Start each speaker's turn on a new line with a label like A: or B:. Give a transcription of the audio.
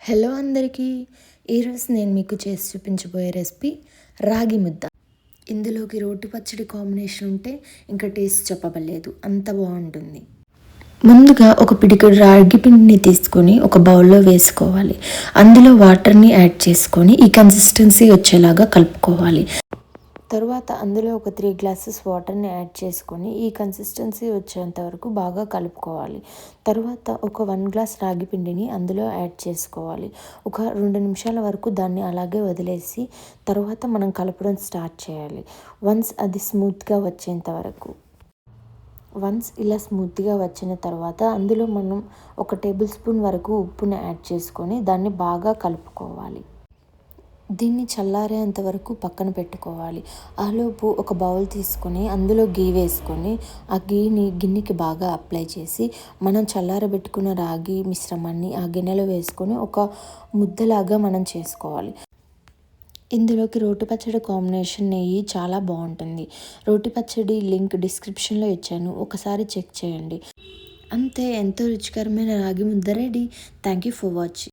A: Hello అందరికీ! ఈరోజు నేను మీకు చేసి చూపించబోయే రెసిపీ రాగి ముద్ద. ఇందులోకి రోటి పచ్చడి కాంబినేషన్ ఉంటే ఇంకా టేస్ట్ చెప్పబడలేదు, అంత బాగుంటుంది. ముందుగా ఒక పిడికెడు రాగి పిండిని తీసుకొని ఒక బౌల్లో వేసుకోవాలి. అందులో వాటర్ని యాడ్ చేసుకొని ఈ కన్సిస్టెన్సీ వచ్చేలాగా కలుపుకోవాలి. తరువాత అందులో ఒక 3 గ్లాసెస్ వాటర్ని యాడ్ చేసుకొని ఈ కన్సిస్టెన్సీ వచ్చేంత వరకు బాగా కలుపుకోవాలి. తరువాత ఒక 1 గ్లాస్ రాగి పిండిని అందులో యాడ్ చేసుకోవాలి. ఒక 2 నిమిషాల వరకు దాన్ని అలాగే వదిలేసి తర్వాత మనం కలపడం స్టార్ట్ చేయాలి. వన్స్ అది స్మూత్గా వచ్చేంత వరకు. వన్స్ ఇలా స్మూత్గా వచ్చిన తర్వాత అందులో మనం 1 టేబుల్ స్పూన్ వరకు ఉప్పుని యాడ్ చేసుకొని దాన్ని బాగా కలుపుకోవాలి. దీన్ని చల్లారేంత వరకు పక్కన పెట్టుకోవాలి. ఆలోపు ఒక బౌల్ తీసుకొని అందులో గీ వేసుకొని ఆ గీని గిన్నెకి బాగా అప్లై చేసి మనం చల్లారబెట్టుకున్న రాగి మిశ్రమాన్ని ఆ గిన్నెలో వేసుకొని ఒక ముద్దలాగా మనం చేసుకోవాలి. ఇందులోకి రోటి పచ్చడి కాంబినేషన్ నెయ్యి చాలా బాగుంటుంది. రోటి పచ్చడి లింక్ డిస్క్రిప్షన్లో ఇచ్చాను, ఒకసారి చెక్ చేయండి. అంతే, ఎంతో రుచికరమైన రాగి ముద్ద ready. Thank you for watching.